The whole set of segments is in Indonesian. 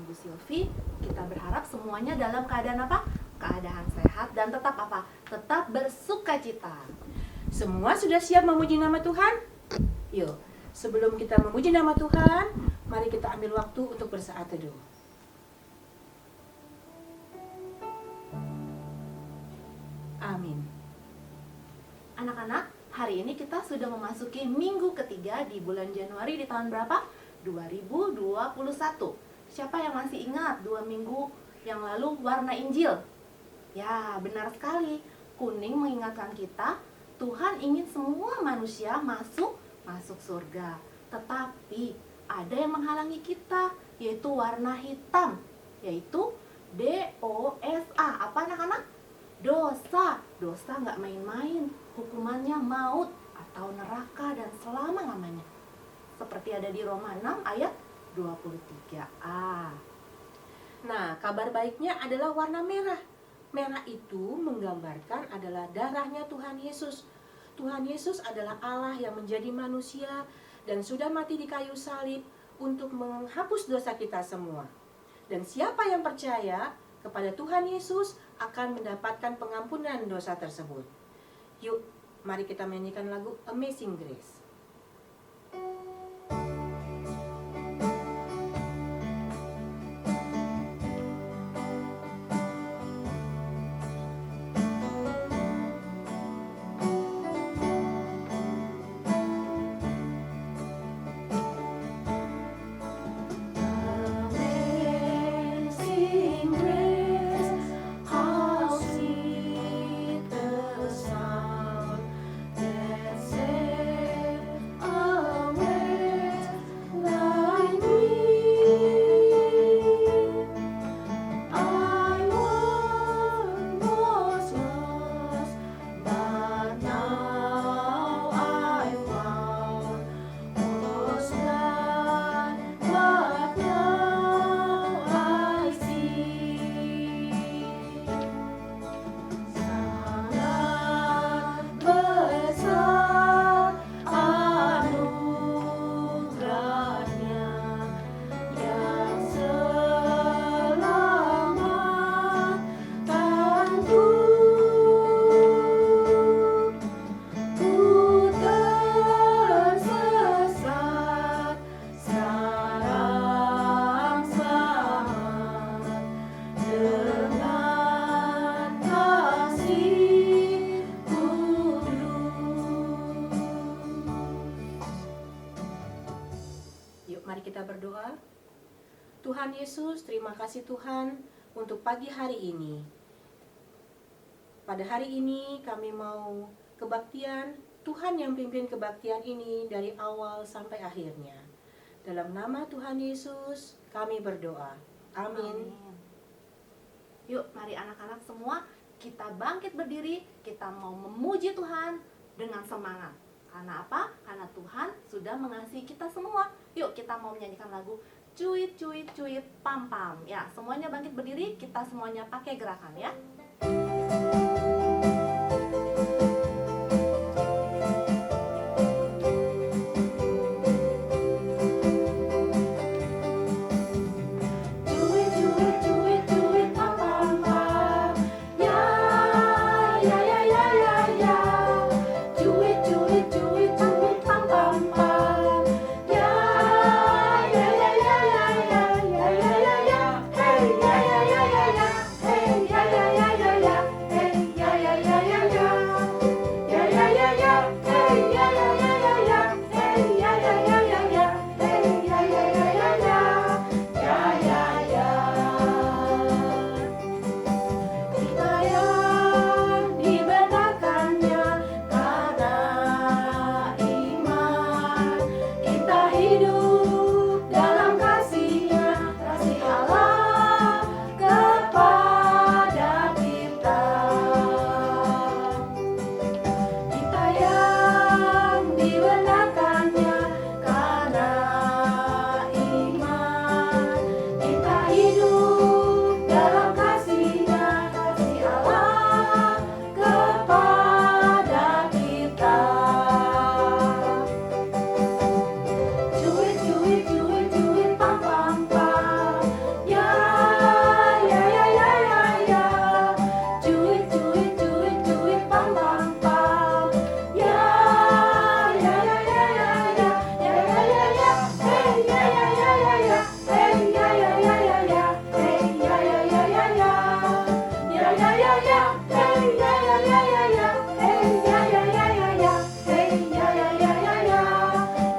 Ibu Silvi. Kita berharap semuanya dalam keadaan apa? Keadaan sehat dan tetap apa? Tetap bersukacita. Semua sudah siap memuji nama Tuhan? Yuk, sebelum kita memuji nama Tuhan, mari kita ambil waktu untuk bersaat teduh. Amin. Anak-anak, hari ini kita sudah memasuki minggu ketiga di bulan Januari di tahun berapa? 2021. Siapa yang masih ingat 2 minggu yang lalu warna Injil? Ya, benar sekali. Kuning mengingatkan kita Tuhan ingin semua manusia masuk surga. Tetapi ada yang menghalangi kita, yaitu warna hitam, yaitu DOSA. Apa anak-anak? Dosa. Dosa nggak main-main. Hukumannya maut atau neraka dan selama-lamanya. Seperti ada di Roma 6 ayat 23a. Nah, kabar baiknya adalah warna merah. Merah itu menggambarkan adalah darahnya Tuhan Yesus. Tuhan Yesus adalah Allah yang menjadi manusia dan sudah mati di kayu salib untuk menghapus dosa kita semua. Dan siapa yang percaya kepada Tuhan Yesus akan mendapatkan pengampunan dosa tersebut. Yuk, mari kita menyanyikan lagu Amazing Grace. Amazing grace, how sweet the sound that saved a wretch like me. I once was lost, but now I found. Was blind, but now I see. Sangat besar anugerahnya yang selamatkanku. Ku tersesat, sekarang selamat dengan kasih kudus. Yuk, mari kita berdoa. Tuhan Yesus, terima kasih Tuhan untuk pagi hari ini. Pada hari ini kami mau kebaktian, Tuhan yang pimpin kebaktian ini dari awal sampai akhirnya. Dalam nama Tuhan Yesus kami berdoa. Amin. Yuk, mari anak-anak semua kita bangkit berdiri, kita mau memuji Tuhan dengan semangat. Karena apa? Karena Tuhan sudah mengasihi kita semua. Yuk, kita mau menyanyikan lagu Cuit cuit cuit pam pam. Ya, semuanya bangkit berdiri, kita semuanya pakai gerakan ya. Cuit cuit cuit cuit pam pam pam. Ya ya ya ya ya ya. Cuit cuit cuit cuit pam pam pam. Ya ya ya ya ya ya ya ya ya ya. Hey ya ya ya ya ya. Hey ya ya ya ya ya. ya ya ya, hey ya ya ya ya ya, hey ya ya ya ya ya, hey ya ya ya ya ya,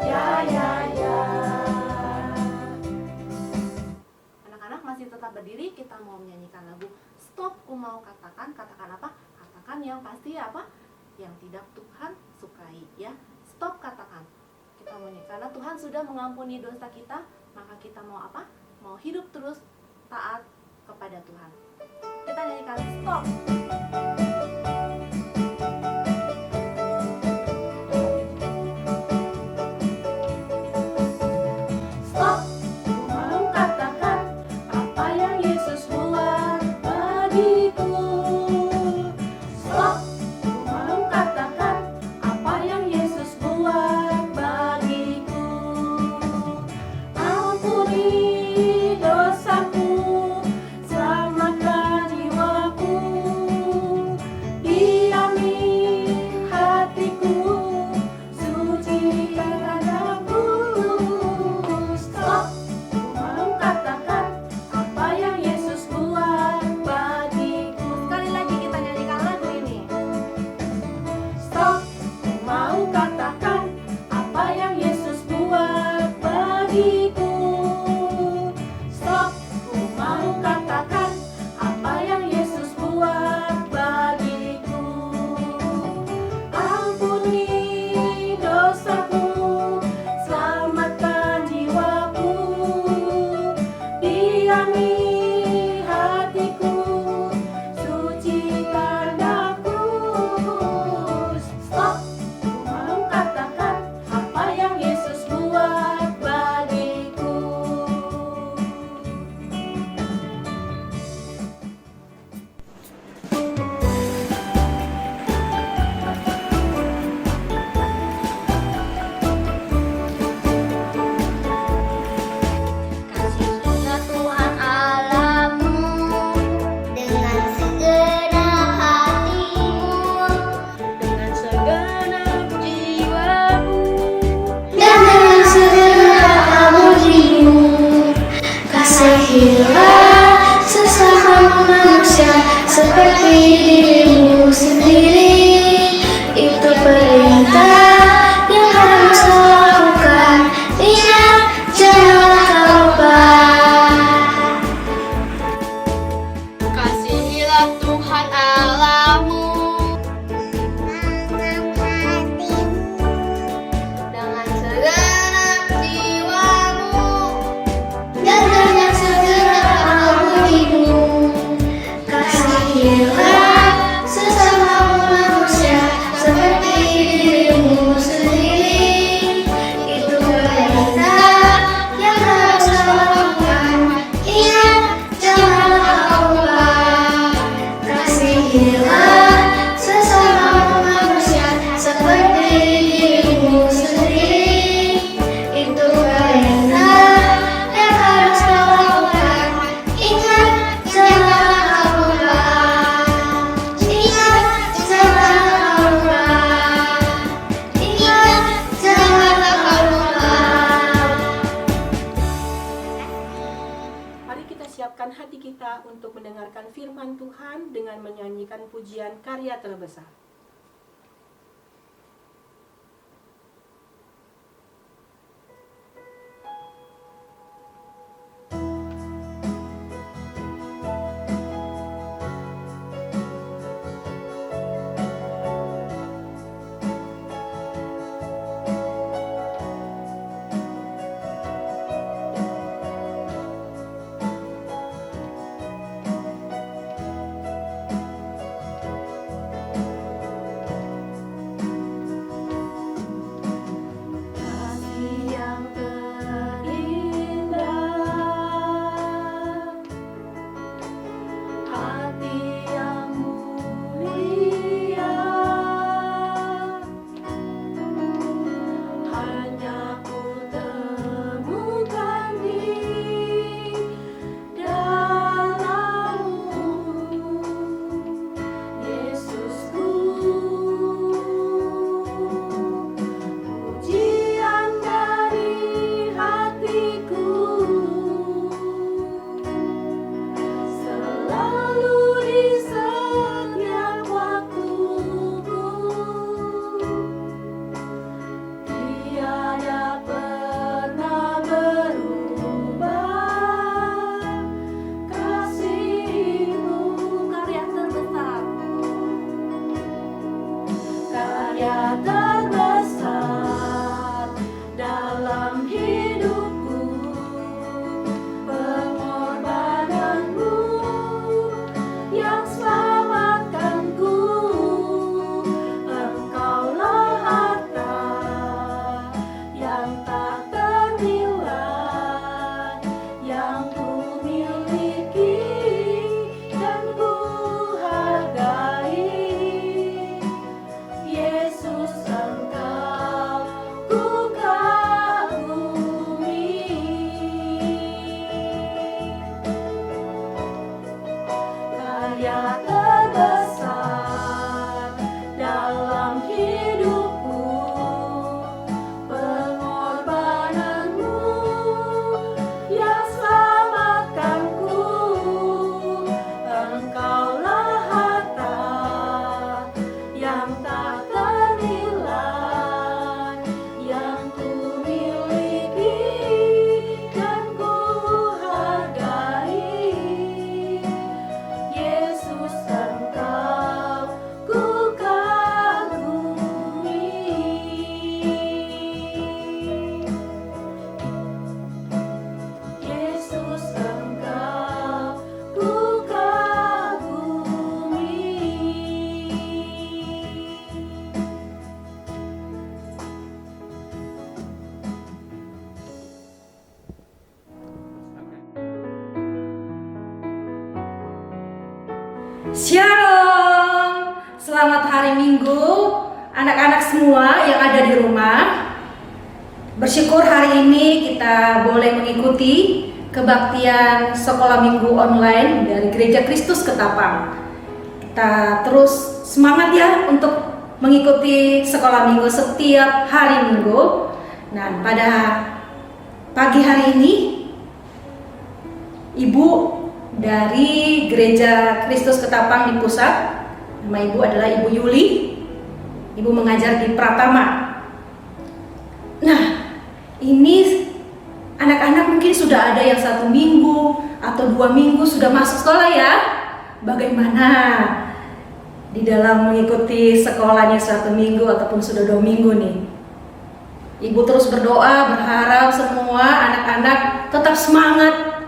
ya ya ya. Anak-anak masih tetap berdiri, kita mau menyanyikan lagu Stop Ku Mau Katakan. Katakan apa? Katakan yang pasti apa? Yang tidak Tuhan sukai ya. Stop katakan. Kita mau nyanyi karena Tuhan sudah mengampuni dosa kita, maka kita mau apa? Mau hidup terus taat kepada Tuhan. Kita nyanyikan stop. Stop, ku mau katakan apa yang Yesus buat bagiku. Stop, ku mau katakan apa yang Yesus buat bagiku. Ampuni dosaku, selamatkan jiwaku, diami hatiku, sucikan dadaku. Stop, ku mau katakan apa yang Yesus buat bagiku. Sekali lagi kita nyanyikan lagu ini. Stop, ku mau katakan apa yang Yesus buat bagiku. Stop, ku mau katakan apa yang Yesus buat bagiku. Ampuni dosaku, selamatkan jiwaku, diami hatiku, sucikan aku. Stop, ku mau katakan apa yang Yesus buat bagiku. Kasihlah Tuhan Allahmu dengan segenap hatimu, Dengan segenap jiwamu, dan dengan segenap amrimu. Kasihilah sesama manusia seperti dirimu sendiri. Itu perintah yang harus kau lakukan. Ingat, janganlah kau lupa. Kasihilah Tuhan Allahmu dengan segenap jiwamu dan dengan segenap amrimu. Kasihilah sesama manusia seperti dirimu sendiri. Itu perintah yang harus kau lakukan. Ingat, janganlah kau lupa. Kasihilah sesama manusia seperti dirimu sendiri. Itu perintah yang harus kau lakukan. Ingat, janganlah kau lupa. Ingat, janganlah kau lupa. Ingat, janganlah kau lupa. mari kita siapkan hati kita untuk mendengarkan firman Tuhan dengan menyanyikan pujian Karya Terbesar. karya terbesar dalam hidupku, pengorbananmu yang selamatkanku. Engkaulah harta yang tak ternilai yang ku miliki dan ku hargai. Yesus, Engkau ku kagumi. Yesus, Engkau ku kagumi. Shalom, selamat hari Minggu anak-anak semua yang ada di rumah. Bersyukur hari ini kita boleh mengikuti kebaktian sekolah minggu online dari Gereja Kristus Ketapang. Kita terus semangat ya untuk mengikuti sekolah minggu setiap hari Minggu. Nah, pada pagi hari ini Ibu dari Gereja Kristus Ketapang di pusat, nama Ibu adalah Ibu Yuli. Ibu mengajar di Pratama. Nah, ini anak-anak mungkin sudah ada yang 1 minggu atau 2 minggu sudah masuk sekolah ya. Bagaimana di dalam mengikuti sekolahnya 1 minggu ataupun sudah 2 minggu nih? Ibu terus berdoa, berharap semua anak-anak tetap semangat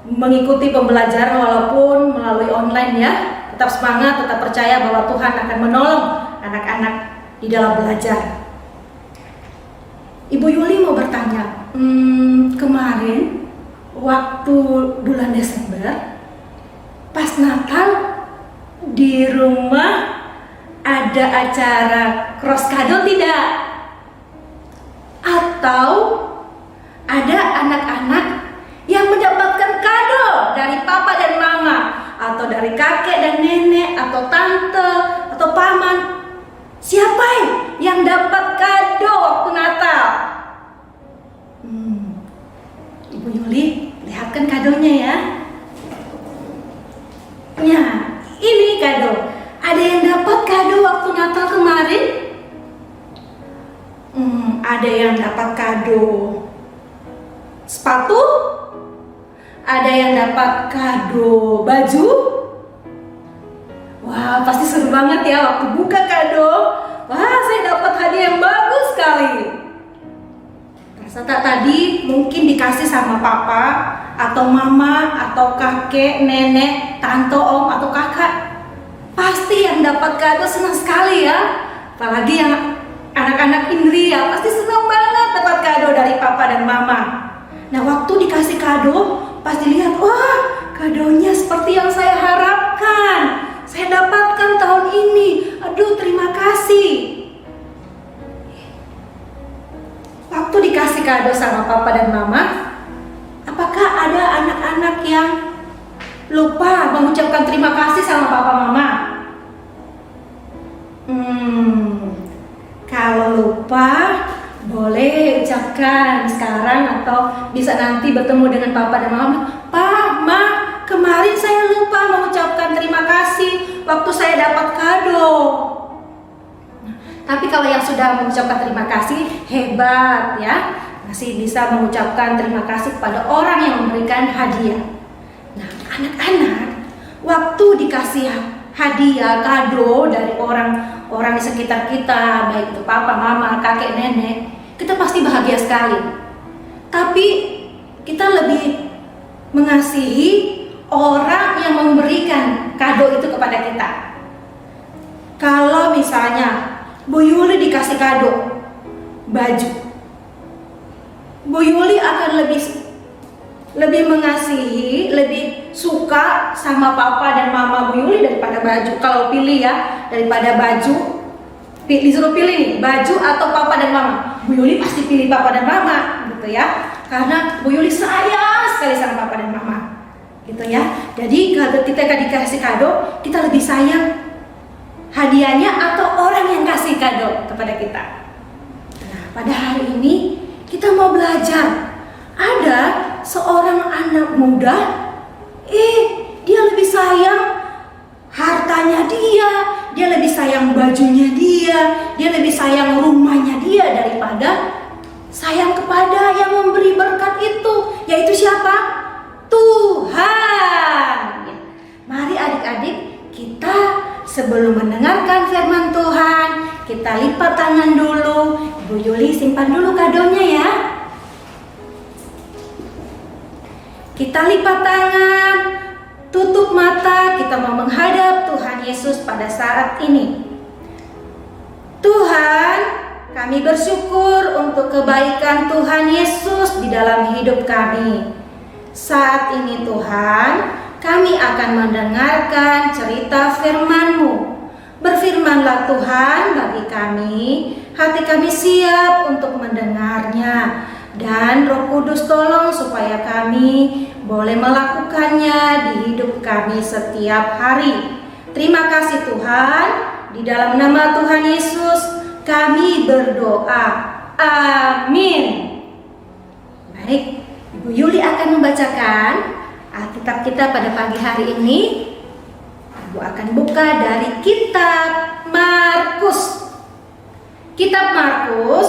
mengikuti pembelajaran walaupun melalui online ya. Tetap semangat, tetap percaya bahwa Tuhan akan menolong anak-anak di dalam belajar. Ibu Yuli mau bertanya, kemarin waktu bulan Desember pas Natal di rumah ada acara cross kado tidak? Atau ada anak-anak yang mendapatkan kado dari papa dan mama, atau dari kakek dan nenek, atau tante, atau paman? Siapa yang dapat kado waktu Natal? Ibu Yuli, lihatkan kadonya ya. Ya, ini kado. Ada yang dapat kado waktu Natal kemarin? Ada yang dapat kado sepatu, ada yang dapat kado baju. Wah, pasti seru banget ya waktu buka kado. Wah, saya dapat hadiah yang bagus sekali. Rasa tak tadi mungkin dikasih sama papa atau mama atau kakek, nenek, tante, om atau kakak. Pasti yang dapat kado senang sekali ya. Apalagi yang anak-anak Indri ya, pasti senang banget dapat kado dari papa dan mama. Nah, waktu dikasih kado, pas dilihat, wah, kadonya seperti yang saya harapkan. Saya dapatkan tahun ini. Aduh, terima kasih. Waktu dikasih kado sama papa dan mama, apakah ada anak-anak yang lupa mengucapkan terima kasih sama papa mama? Kalau lupa, boleh ucapkan sekarang atau bisa nanti bertemu dengan papa dan mama. Pak, ma, kemarin saya lupa mengucapkan terima kasih waktu saya dapat kado. Tapi kalau yang sudah mengucapkan terima kasih, hebat ya. Masih bisa mengucapkan terima kasih kepada orang yang memberikan hadiah. Nah, anak-anak, waktu dikasih hadiah, kado dari orang di sekitar kita, baik itu papa, mama, kakek, nenek, kita pasti bahagia sekali. Tapi kita lebih mengasihi orang yang memberikan kado itu kepada kita. Kalau misalnya Bu Yuli dikasih kado baju, Bu Yuli akan lebih mengasihi, lebih suka sama papa dan mama Bu Yuli daripada baju. Kalau pilih ya, daripada baju, disuruh pilih nih, baju atau papa dan mama, Bu Yuli pasti pilih papa dan mama gitu ya. Karena Bu Yuli sayang sekali sama papa dan mama. gitu ya. Jadi kalau kita dikasih kado, kita lebih sayang hadiahnya atau orang yang kasih kado kepada kita. Nah, pada hari ini kita mau belajar. Ada seorang anak muda, dia lebih sayang hartanya dia lebih sayang bajunya dia lebih sayang rumahnya dia daripada sayang kepada yang memberi berkat itu, yaitu siapa? Tuhan. Mari adik-adik, kita sebelum mendengarkan firman Tuhan, kita lipat tangan dulu. Ibu Yuli simpan dulu kadonya ya. Kita lipat tangan, tutup mata, kita mau menghadap Tuhan Yesus pada saat ini. Tuhan, kami bersyukur untuk kebaikan Tuhan Yesus di dalam hidup kami. Saat ini Tuhan, kami akan mendengarkan cerita firman-Mu. Berfirmanlah Tuhan bagi kami, hati kami siap untuk mendengarnya. Dan Roh Kudus tolong supaya kami boleh melakukannya di hidup kami setiap hari. Terima kasih Tuhan, di dalam nama Tuhan Yesus kami berdoa. Amin. Baik, Ibu Yuli akan membacakan Alkitab kita pada pagi hari ini. Ibu akan buka dari kitab Markus. Kitab Markus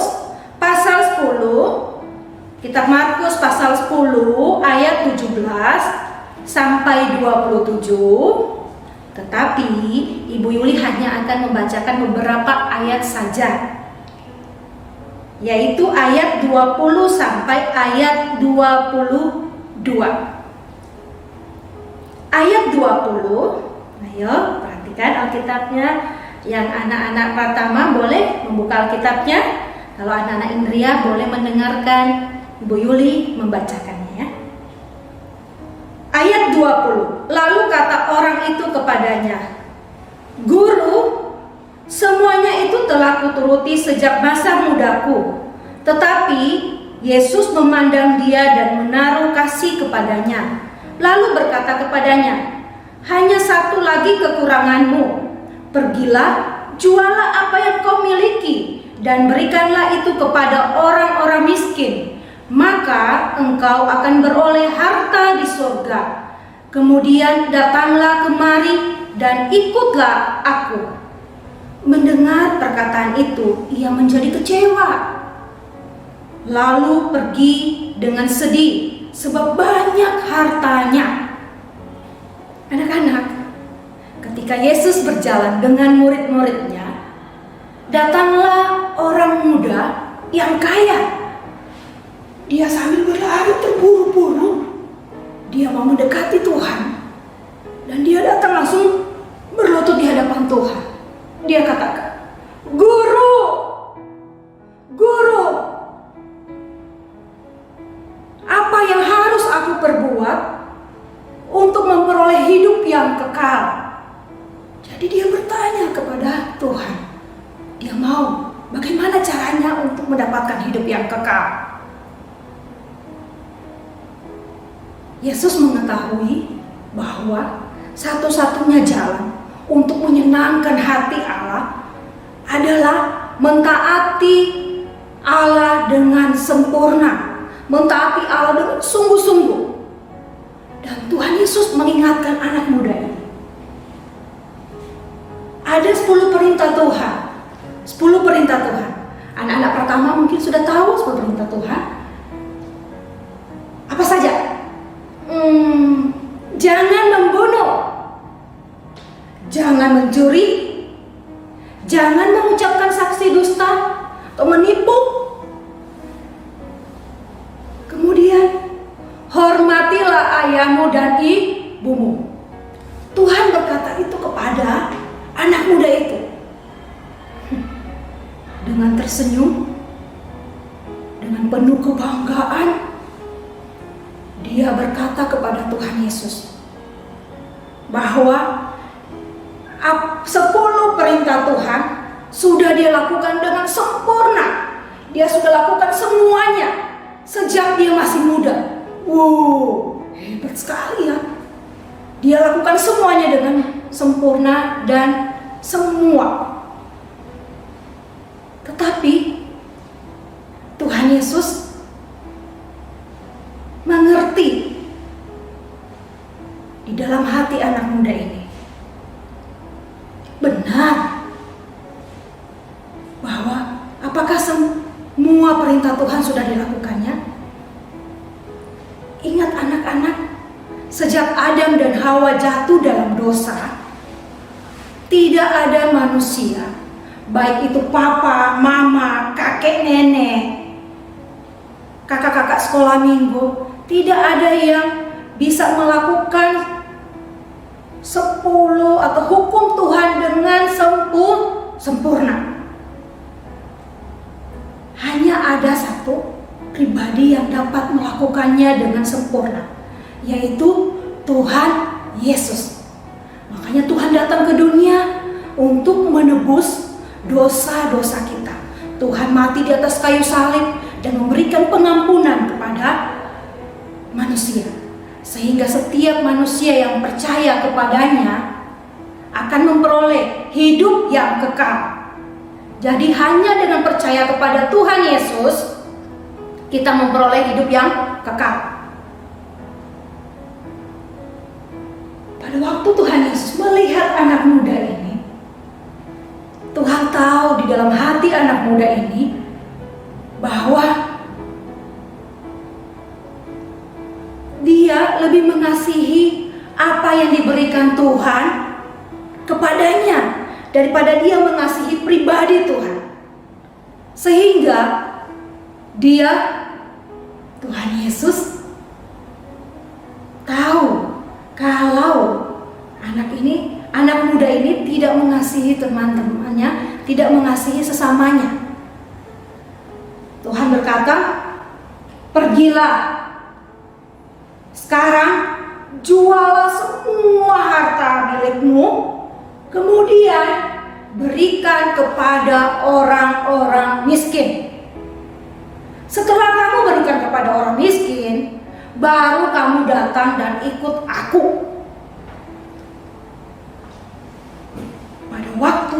pasal 10. Kitab Markus pasal 10 ayat 17 sampai 27. Tetapi Ibu Yuli hanya akan membacakan beberapa ayat saja, yaitu ayat 20 sampai ayat 22. Ayat 20, ayo perhatikan Alkitabnya. Yang anak-anak pertama boleh membuka Alkitabnya. Kalau anak-anak Indria boleh mendengarkan Ibu Yuli membacakannya ya. Ayat 20. Lalu kata orang itu kepadanya, Guru, semuanya itu telah kuturuti sejak masa mudaku. Tetapi Yesus memandang dia dan menaruh kasih kepadanya. Lalu berkata kepadanya, hanya satu lagi kekuranganmu. Pergilah, jualah apa yang kau miliki dan berikanlah itu kepada orang-orang miskin. Maka engkau akan beroleh harta di surga. Kemudian datanglah kemari dan ikutlah aku. Mendengar perkataan itu, ia menjadi kecewa. Lalu pergi dengan sedih, sebab banyak hartanya. Anak-anak, ketika Yesus berjalan dengan murid-muridnya, datanglah orang muda yang kaya. Dia sambil berlari terburu-buru, dia mau mendekati Tuhan. Dan dia datang langsung berlutut di hadapan Tuhan. Dia katakan, Guru, Guru, apa yang harus aku perbuat untuk memperoleh hidup yang kekal? Jadi dia bertanya kepada Tuhan. Dia mau bagaimana caranya untuk mendapatkan hidup yang kekal. Yesus mengetahui bahwa satu-satunya jalan untuk menyenangkan hati Allah adalah mentaati Allah dengan sempurna, mentaati Allah dengan sungguh-sungguh. Dan Tuhan Yesus mengingatkan anak muda ini. Ada 10 perintah Tuhan. 10 perintah Tuhan. Anak-anak pertama mungkin sudah tahu 10 perintah Tuhan. Apa saja? Jangan membunuh, jangan mencuri, jangan mengucapkan saksi dusta atau menipu. Kemudian hormatilah ayahmu dan ibumu. Tuhan berkata itu kepada anak muda itu dengan tersenyum, dengan penuh kebanggaan. Dia berkata kepada Tuhan Yesus bahwa 10 perintah Tuhan sudah dia lakukan dengan sempurna. Dia sudah lakukan semuanya sejak dia masih muda. Wow, hebat sekali ya. Dia lakukan semuanya dengan sempurna dan semua. Tetapi Tuhan Yesus mengerti di dalam hati anak muda ini. Benar bahwa apakah semua perintah Tuhan sudah dilakukannya? Ingat anak-anak, sejak Adam dan Hawa jatuh dalam dosa, tidak ada manusia, baik itu papa, mama, kakek, nenek, kakak-kakak sekolah minggu, tidak ada yang bisa melakukan 10 atau hukum Tuhan dengan sempurna. Hanya ada satu pribadi yang dapat melakukannya dengan sempurna, yaitu Tuhan Yesus. Makanya Tuhan datang ke dunia untuk menebus dosa-dosa kita. Tuhan mati di atas kayu salib dan memberikan pengampunan kepada manusia, sehingga setiap manusia yang percaya kepadanya akan memperoleh hidup yang kekal. Jadi hanya dengan percaya kepada Tuhan Yesus kita memperoleh hidup yang kekal. Pada waktu Tuhan Yesus melihat anak muda ini, Tuhan tahu di dalam hati anak muda ini bahwa dia lebih mengasihi apa yang diberikan Tuhan kepadanya daripada dia mengasihi pribadi Tuhan. Sehingga Tuhan Yesus tahu kalau anak muda ini tidak mengasihi teman-temannya, tidak mengasihi sesamanya. Tuhan berkata, "Pergilah sekarang, jualah semua harta milikmu, kemudian berikan kepada orang-orang miskin. Setelah kamu berikan kepada orang miskin, baru kamu datang dan ikut aku." Pada waktu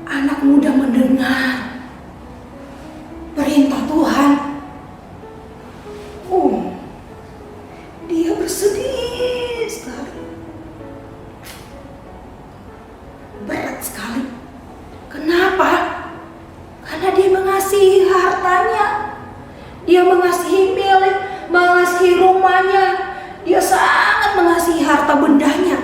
anak muda mendengar perintah Tuhan, dia bersedih sekali, berat sekali. Kenapa? Karena dia mengasihi hartanya, dia mengasihi milik, mengasihi rumahnya, dia sangat mengasihi harta bendanya.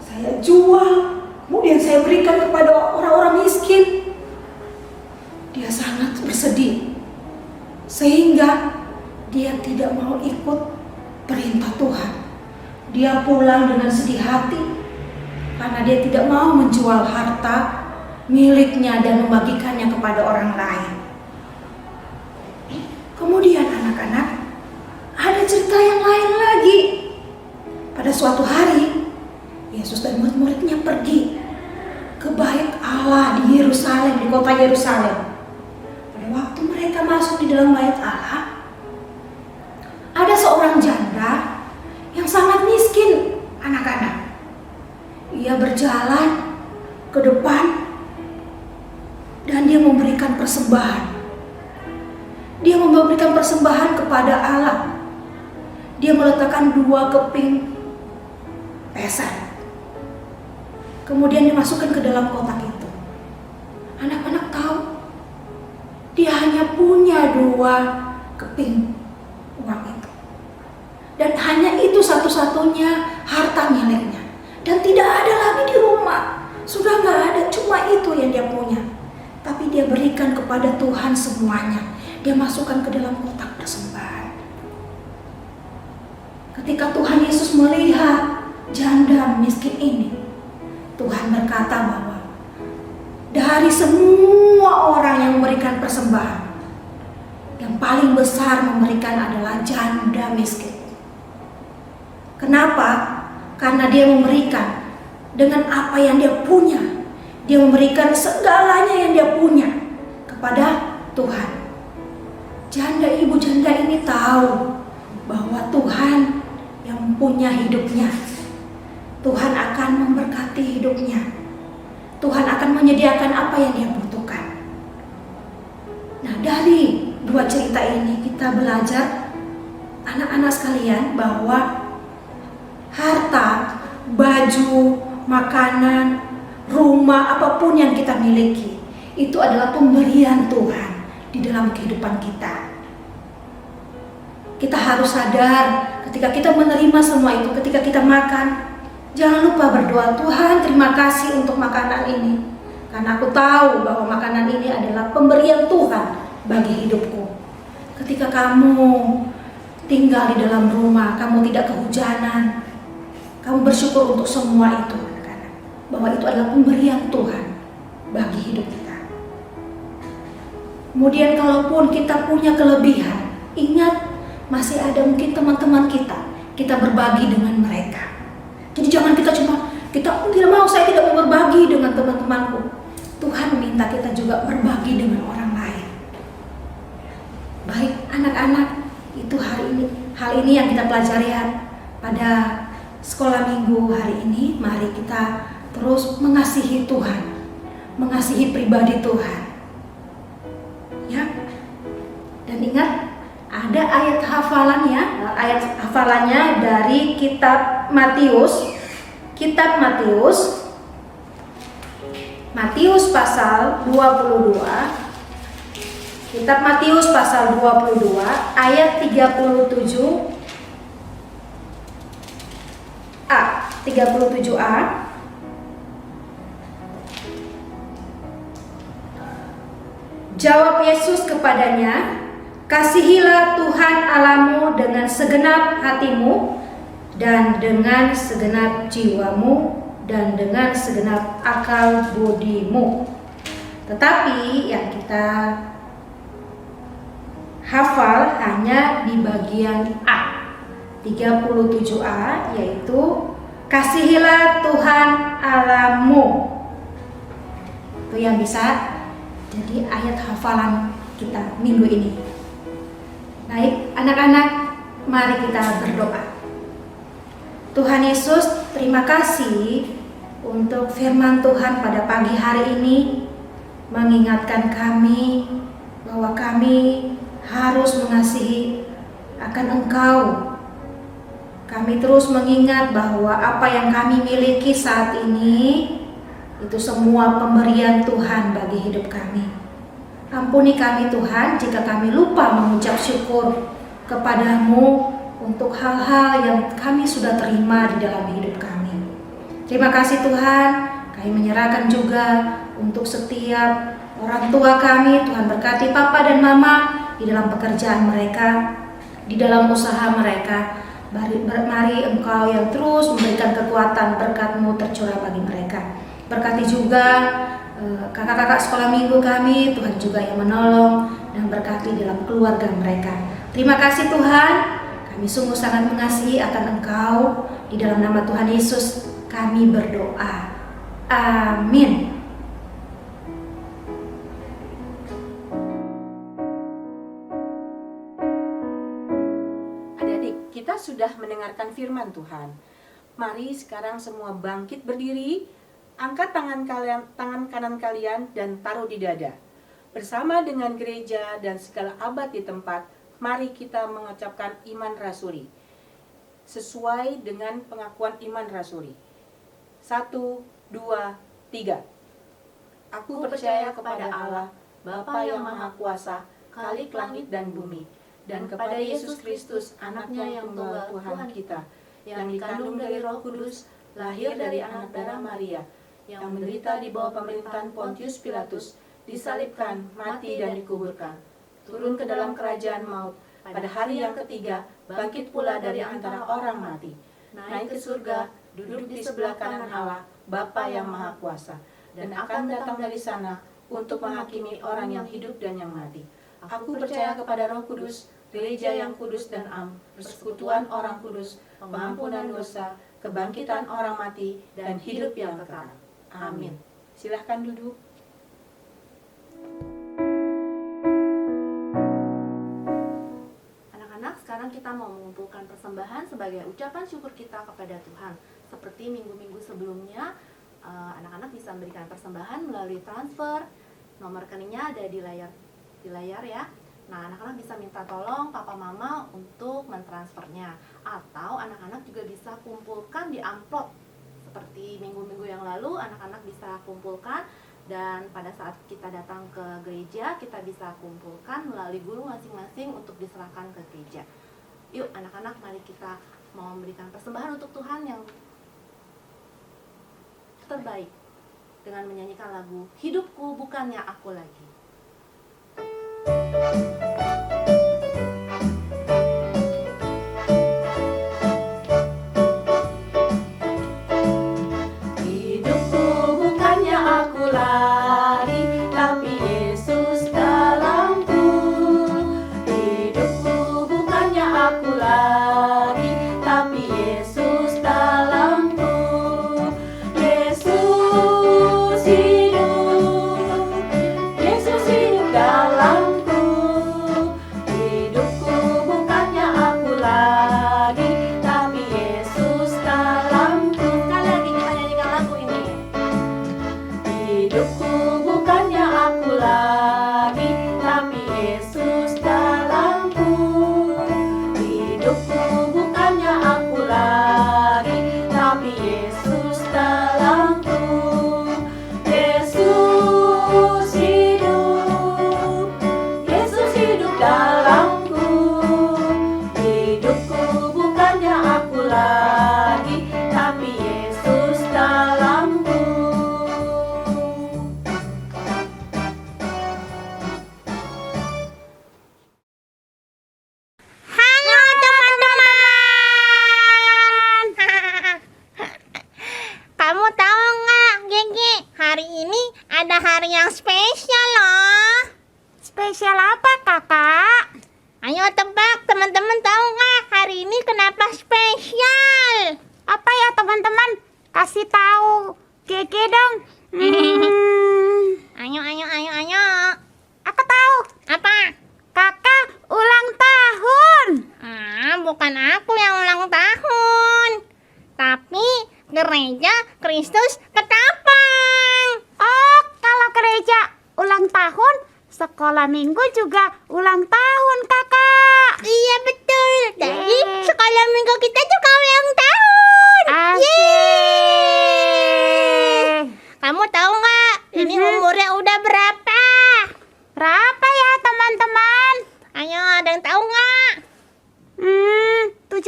Saya jual, kemudian saya berikan kepada orang-orang miskin. Dia sangat bersedih, sehingga dia tidak mau ikut perintah Tuhan. Dia pulang dengan sedih hati karena dia tidak mau menjual harta miliknya dan membagikannya kepada orang lain. Kemudian anak-anak, ada cerita yang lain lagi. Pada suatu hari, Yesus dan murid-muridnya pergi ke bait Allah di Yerusalem, di kota Yerusalem. Pada waktu mereka masuk di dalam bait Allah, ada seorang janda yang sangat miskin, anak-anak. Ia berjalan ke depan dan dia memberikan persembahan. Dia memberikan persembahan kepada Allah. Dia meletakkan 2 keping peser. Kemudian dimasukkan ke dalam kotak itu. Anak-anak tahu, dia hanya punya 2 keping uang itu. Dan hanya itu satu-satunya harta miliknya. Dan tidak ada lagi di rumah. Sudah gak ada, cuma itu yang dia punya. Tapi dia berikan kepada Tuhan semuanya. Dia masukkan ke dalam kotak persembahan. Ketika Tuhan Yesus melihat janda miskin ini, Tuhan berkata bahwa dari semua orang yang memberikan persembahan, yang paling besar memberikan adalah janda miskin. Kenapa? Karena dia memberikan dengan apa yang dia punya. Dia memberikan segalanya yang dia punya kepada Tuhan. Ibu janda ini tahu bahwa Tuhan yang punya hidupnya. Tuhan akan memberkati hidupnya. Tuhan akan menyediakan apa yang dia butuhkan. Nah, dari dua cerita ini kita belajar, anak-anak sekalian, bahwa harta, baju, makanan, rumah, apapun yang kita miliki, itu adalah pemberian Tuhan di dalam kehidupan kita. Kita harus sadar ketika kita menerima semua itu, ketika kita makan, jangan lupa berdoa, Tuhan terima kasih untuk makanan ini. Karena aku tahu bahwa makanan ini adalah pemberian Tuhan bagi hidupku. Ketika kamu tinggal di dalam rumah, kamu tidak kehujanan, kamu bersyukur untuk semua itu, bahwa itu adalah pemberian Tuhan bagi hidup kita. Kemudian kalaupun kita punya kelebihan, ingat masih ada mungkin teman-teman kita berbagi dengan mereka. Jadi jangan kita tidak mau, saya tidak mau berbagi dengan teman-temanku. Tuhan minta kita juga berbagi dengan orang lain. Baik anak-anak, itu hal ini yang kita pelajari pada sekolah minggu hari ini. Mari kita terus mengasihi Tuhan, mengasihi pribadi Tuhan, ya. Dan ingat, ada ayat hafalannya dari kitab Matius pasal 22. Kitab Matius pasal 22 ayat 37a. Jawab Yesus kepadanya, kasihilah Tuhan Allahmu dengan segenap hatimu, dan dengan segenap jiwamu, dan dengan segenap akal budimu. Tetapi yang kita hafal hanya di bagian A, 37a, yaitu kasihilah Tuhan Allahmu. Itu yang bisa jadi ayat hafalan kita minggu ini. Baik, anak-anak, mari kita berdoa. Tuhan Yesus, terima kasih untuk firman Tuhan pada pagi hari ini, mengingatkan kami bahwa kami harus mengasihi akan Engkau. Kami terus mengingat bahwa apa yang kami miliki saat ini itu semua pemberian Tuhan bagi hidup kami. Ampuni kami Tuhan jika kami lupa mengucap syukur kepadamu untuk hal-hal yang kami sudah terima di dalam hidup kami. Terima kasih Tuhan, kami menyerahkan juga untuk setiap orang tua kami. Tuhan berkati Papa dan Mama di dalam pekerjaan mereka, di dalam usaha mereka. Mari Engkau yang terus memberikan kekuatan, berkat-Mu tercurah bagi mereka. Berkati juga kakak-kakak sekolah minggu kami, Tuhan juga yang menolong dan berkati dalam keluarga mereka. Terima kasih Tuhan, kami sungguh sangat mengasihi akan Engkau. Di dalam nama Tuhan Yesus kami berdoa. Amin. Adik-adik, kita sudah mendengarkan firman Tuhan. Mari sekarang semua bangkit berdiri. Angkat tangan kanan kalian dan taruh di dada. Bersama dengan gereja dan segala abad di tempat, mari kita mengucapkan iman rasuli. Sesuai dengan pengakuan iman rasuli. 1, 2, 3. Aku percaya kepada Allah, Bapa yang Maha Kuasa, Khalik langit dan bumi, dan kepada Yesus Kristus, anaknya yang tunggal Tuhan kita, yang dikandung dari Roh Kudus, lahir dari anak darah Maria, yang menderita di bawah pemerintahan Pontius Pilatus, disalibkan, mati dan dikuburkan, turun ke dalam kerajaan maut, pada hari yang ketiga bangkit pula dari antara orang mati, naik ke surga, duduk di sebelah kanan Allah, Bapa yang Maha Kuasa, dan akan datang dari sana untuk menghakimi orang yang hidup dan yang mati. Aku percaya kepada Roh Kudus, gereja yang kudus dan am, persekutuan orang kudus, pengampunan dosa, kebangkitan orang mati, dan hidup yang kekal. Amin. Silahkan duduk. Anak-anak, sekarang kita mau mengumpulkan persembahan sebagai ucapan syukur kita kepada Tuhan. Seperti minggu-minggu sebelumnya, anak-anak bisa memberikan persembahan melalui transfer. Nomor rekeningnya ada di layar ya. Nah, anak-anak bisa minta tolong papa mama untuk mentransfernya. Atau anak-anak juga bisa kumpulkan di amplop. Seperti minggu-minggu yang lalu, anak-anak bisa kumpulkan. Dan pada saat kita datang ke gereja, kita bisa kumpulkan melalui guru masing-masing untuk diserahkan ke gereja. Yuk anak-anak, mari kita mau memberikan persembahan untuk Tuhan yang terbaik dengan menyanyikan lagu Hidupku Bukannya Aku Lagi. Hidupku bukannya aku lagi, tapi Yesus dalamku. Hidupku bukannya aku lagi, tapi Yesus dalamku. Yesus hidup dalamku. Hidupku bukannya aku lagi, tapi Yesus dalamku. Sekali lagi kita nyanyikan lagu ini. Hidupku bukannya aku lagi, tapi Yesus dalamku. Hidupku bukannya aku lagi, tapi Yesus dalamku. Yesus hidup dalamku. Hidupku bukannya aku lagi, tapi Yesus dalamku. Halo teman-teman. Kamu tahu nggak, Gigi? Hari ini ada hari yang spesial loh. Spesial apa, Kakak? Ayo tebak, teman-teman tahu nggak hari ini kenapa spesial? Apa ya teman-teman? Kasih tahu Gigi dong. Ayo. Aku tahu. Apa? Kakak ulang tahun. Bukan aku yang ulang tahun, tapi Gereja Kristus Ketapang. Oh, kalau gereja ulang tahun, sekolah minggu juga ulang tahun, Kakak. Iya, betul. Jadi sekolah minggu kita juga ulang tahun. Yeay. Kamu tahu nggak? Ini umurnya udah berapa? Berapa ya, teman-teman? Ayo, ada yang tahu nggak? 70?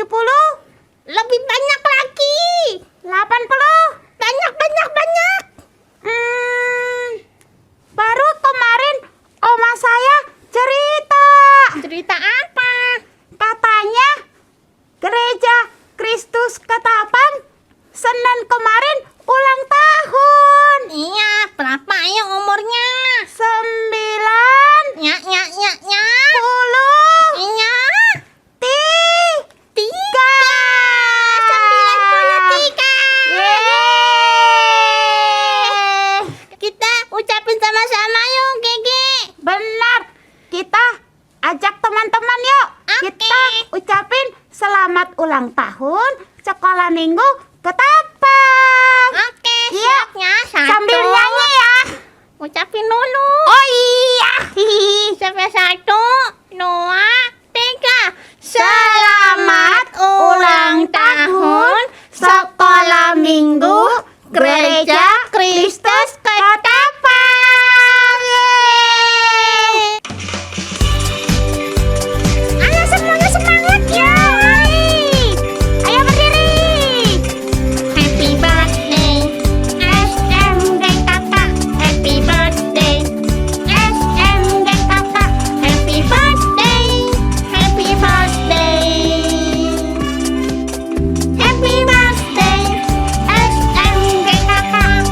Lebih banyak lagi. 80? Banyak. Baru kemarin oma saya cerita. Cerita apa? Katanya Gereja Kristus Ketapang Senin kemarin ulang tahun. Iya, berapa ya umurnya? 9. Ya. 10. Iya. 3. 93. Yeay. Kita ucapin sama-sama yuk, Gigi. Benar. Kita ajak teman-teman yuk. Kita ucapin selamat ulang tahun Sekolah Minggu Ketapang. Oke, siapnya sambil nyanyi ya. Ucapin dulu. Oh iya. Sampai 1, 2, 3. Selamat ulang tahun Sekolah Minggu Gereja Kristus Ketapang. Yeay. Ayo semuanya semangat ya. Ayo berdiri. Happy birthday SMG Kakak. Happy birthday SMG Kakak. Happy birthday. Happy birthday. Happy birthday SMG Kakak.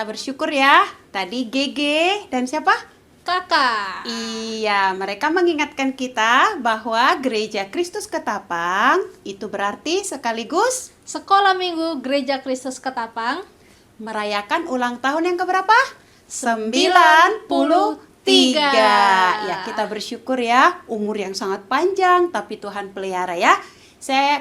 kita bersyukur ya. Tadi Gege dan siapa? Kakak. Iya, mereka mengingatkan kita bahwa Gereja Kristus Ketapang itu berarti sekaligus Sekolah Minggu Gereja Kristus Ketapang merayakan ulang tahun yang keberapa? 93. Ya, kita bersyukur ya, umur yang sangat panjang tapi Tuhan pelihara ya.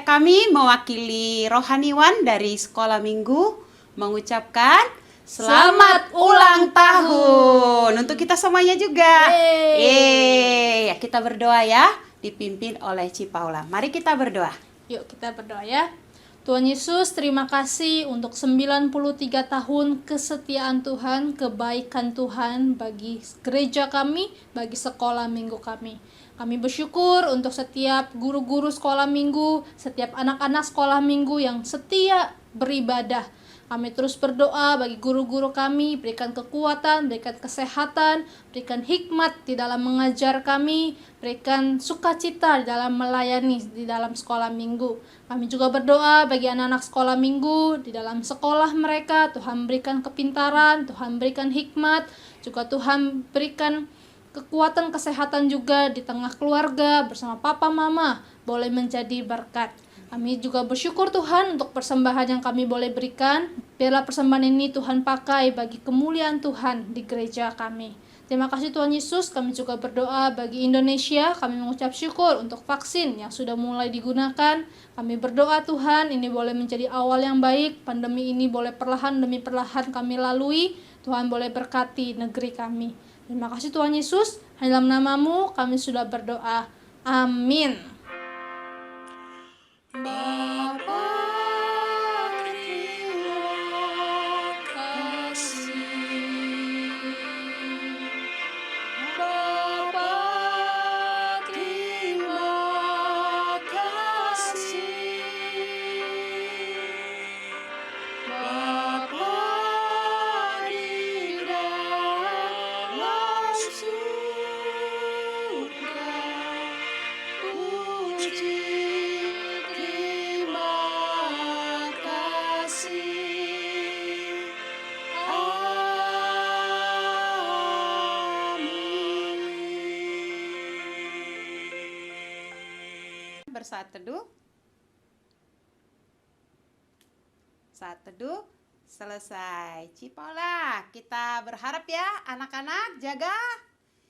Kami mewakili rohaniwan dari Sekolah Minggu mengucapkan selamat ulang tahun untuk kita semuanya juga. Yeay. Ya, kita berdoa ya, dipimpin oleh Ci Paula. Mari kita berdoa. Yuk kita berdoa ya. Tuhan Yesus, terima kasih untuk 93 tahun kesetiaan Tuhan, kebaikan Tuhan bagi gereja kami, bagi sekolah minggu kami. Kami bersyukur untuk setiap guru-guru sekolah minggu, setiap anak-anak sekolah minggu yang setia beribadah. Kami terus berdoa bagi guru-guru kami, berikan kekuatan, berikan kesehatan, berikan hikmat di dalam mengajar kami, berikan sukacita di dalam melayani di dalam sekolah minggu. Kami juga berdoa bagi anak-anak sekolah minggu di dalam sekolah mereka, Tuhan berikan kepintaran, Tuhan berikan hikmat, juga Tuhan berikan kekuatan kesehatan juga di tengah keluarga bersama papa mama, boleh menjadi berkat. Kami juga bersyukur Tuhan untuk persembahan yang kami boleh berikan. Biarlah persembahan ini Tuhan pakai bagi kemuliaan Tuhan di gereja kami. Terima kasih Tuhan Yesus. Kami juga berdoa bagi Indonesia. Kami mengucap syukur untuk vaksin yang sudah mulai digunakan. Kami berdoa Tuhan ini boleh menjadi awal yang baik. Pandemi ini boleh perlahan demi perlahan kami lalui. Tuhan boleh berkati negeri kami. Terima kasih Tuhan Yesus. Hanya dalam namamu kami sudah berdoa. Amin. Bapa, terima kasih. Bapa, terima kasih. Bapa di dalam surga, puji terima kasih. Amin. Bersaat teduh. Saat teduh selesai. Ci Paula, kita berharap ya anak-anak jaga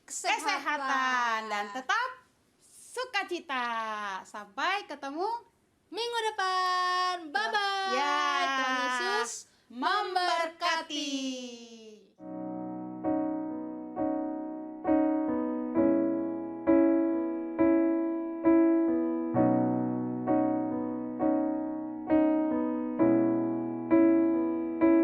kesehatan dan tetap sukacita. Sampai ketemu Minggu depan. Bye-bye. Ya. Tuhan Yesus